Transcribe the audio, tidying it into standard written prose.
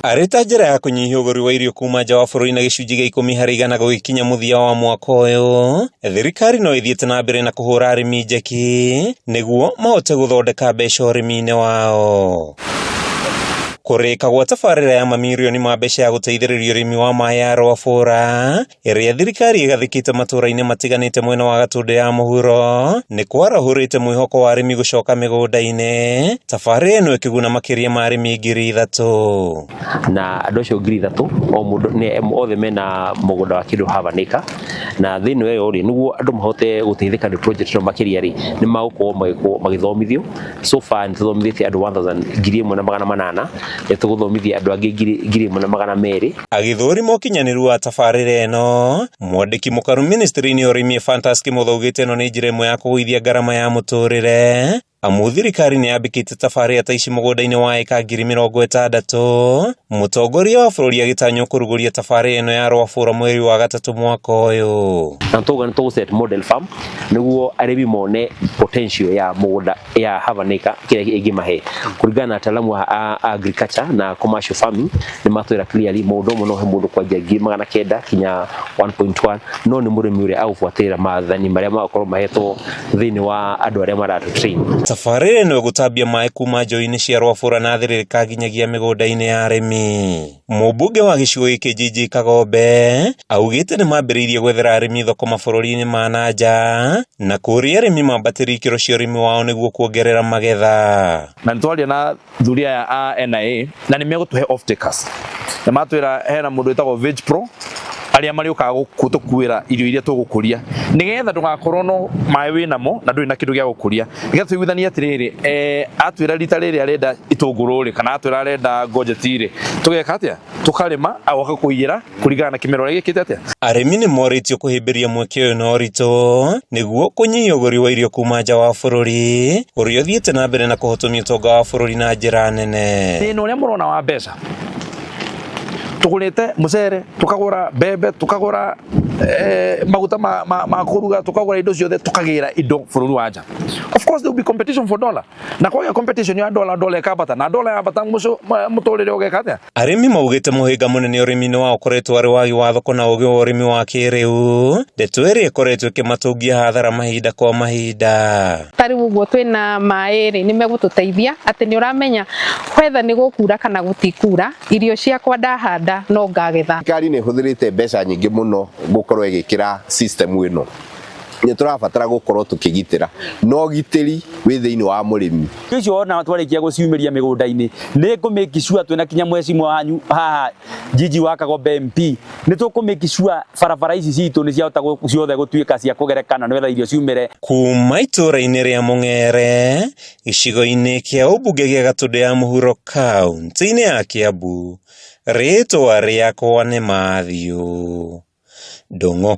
Arĩ ta njĩra ya kũnyihia ũgũri wa irio kuma nja wa bũrũri na gĩcunjĩ gĩa 10% gũgĩkinya mũthia wa mwaka ũyũ, thirikari no ĩthiĩte na mbere na kũhũra arĩmi njeki nĩguo mahote gũthondeka mbeca ũrĩmi-inĩ wao. Kũrĩka gwa tabarĩra ya mamirioni ma mbeca ya gũteithĩrĩria ũrĩmi wa maaĩ ya Rwabura, ĩrĩa thirikari ĩgathĩkĩte matũũra-inĩ matiganĩte mwena wa Gatũndũ ya mũhuro, nĩ kwarahũrĩte mwĩhoko wa arĩmi gũcoka mĩgũnda-inĩ, tabarĩra ĩno ĩkĩguna makĩria ma arĩmi 3,000. Na andũ acio 3,000 o mũndũ othe mena mũgũnda wa kĩndũ half an acre, na thĩinĩ wa ĩyo nĩguo andũ mahote gũteithĩka nĩ project ĩno makĩria nĩ magũkorwo magĩthomithio. So far nĩ tũthomithĩtie andũ 1,800 tũgũthomithia andũ angĩ 1,200. Agĩthũrima ũkinyanĩru wa tabarĩra ĩno, mwandĩki mũkaru ministry-inĩ ya ũrĩmi Fantas Kĩmotho augĩte ĩno nĩ njĩra ĩmwe ya kũgũithia ngarama ya mũtũrĩre, amu thirikari nĩ yambĩkĩte tabarĩra ta ici mũgũnda-inĩ wa eka 60,000. Mũtongoria wa bũrũri agĩtanywo kũrugũria tabarĩra ĩno ya Rwabura mweri wa gatatũ mwaka ũyũ. Na nĩ tũgũset model farm nĩguo arĩmi mone potential ya mũgũnda ya half an acre kĩrĩa ĩngĩmahe. Kũringana na ataalamu a agriculture na commercial farming nĩ matwĩra clearly mũndũ ũmwe no he mũndũ kwanjia 900 kinya 1.1, no nĩ mũrĩmi ũrĩa agũbuatĩrĩra maathani marĩa magakorwo mahetwo thĩinĩ wa andũ arĩa maratũtrain. Tabarĩra ĩno ĩgũtambia maaĩ kuma njũĩ-inĩ cia Rwabura na thĩrĩrĩka nginyagia mĩgũnda-inĩ ya arĩmi. Mũmbunge wa gĩcigo gĩkĩ JJ Kagombe augĩte nĩ mambĩrĩirie gwethera arĩmi thoko mabũrũri-inĩ ma nanja na kũria arĩmi mambatĩrie ikĩro cia ũrĩmi wao nĩguo kuongerera magetha. Na nĩtwaria na thuria ya NIA na nĩ megũtũhe off takers. Na matwĩra hena mũndũ wĩtagwo Veg Pro arĩa marĩũkaga gũtũkuĩra irio iria tũgũkũria nĩgetha ndũgakorwo no maaĩ wĩnamo na ndũrĩ na kĩndũ gĩa gũkũria. Nĩgetha tũiguithanie atĩrĩrĩ, atwĩra rita rĩrĩ arenda itũngũrũ kana atwĩra arenda ngojeti tũgeka atĩa, tũkarĩma agoka kũigĩra kũringana na kĩmero ũrĩa gĩkĩte atĩa. Arĩmi nĩ morĩtio kũhĩmbĩria mweke ũyũ na ũritũ nĩguo kũnyihia ũgũri wa irio kuma nja wa bũrũri ũrĩa ũthiĩte na mbere na kũhotomia ũtonga wa bũrũri na njĩra nene. Thĩna ũrĩa mũrona wa mbeca, tũgũrĩte mũcere, tukagũra mbembe, tukagũra maguta ma kũruga, tukagũra indo ciothe, tukagĩra indo bũrũri wa nja. Of course there will be competition for dollar. Na kwa competition ya dollar ĩkambata na dollar yambata mũtũrĩre ũgeka atĩa. Arĩmi maugĩte mũhĩnga mũnene ũrĩmi-inĩ wao ũkoretwo arĩ wagi wa thoko na ũgĩ wa ũrĩmi wa kĩrĩu, ndeto ĩrĩa ĩkoretwo ĩkĩmatungia hathara mahinda kwa mahinda. Tarĩu ũguo twĩna maaĩ nĩ megũtũteithia atĩ nĩ ũramenya whether nĩ gũkura kana gũtikura, irio ciakwa ndahanda no ngagetha. Thirikari nĩ ĩhũthĩrĩte mbeca nyingĩ mũno gũkorwo ĩgĩkĩra system ĩno. Nĩ tũrabatara gũkorwo tũkĩgitĩra no gitĩri wĩ thĩinĩ wa mũrĩmi. Icio ona twarĩkia gũciumĩria mĩgũnda-inĩ nĩ ngũmĩki sure twĩna kinya mwecimu wanyu haha JJ wa Kagombe MP nĩ tũkũmĩki sure barabara ici citũ nĩ ciahota ciothe gũtuĩka cia kũgerekana nĩgetha irio ciumĩre. Kuma itũũra-inĩ rĩa Mũng'ere gĩcigo-inĩ kĩa ũmbunge gĩa Gatũndũ ya mũhuro kaunti-inĩ ya Kiambu, rĩtwa rĩakwa nĩ Matthew Ndung'u.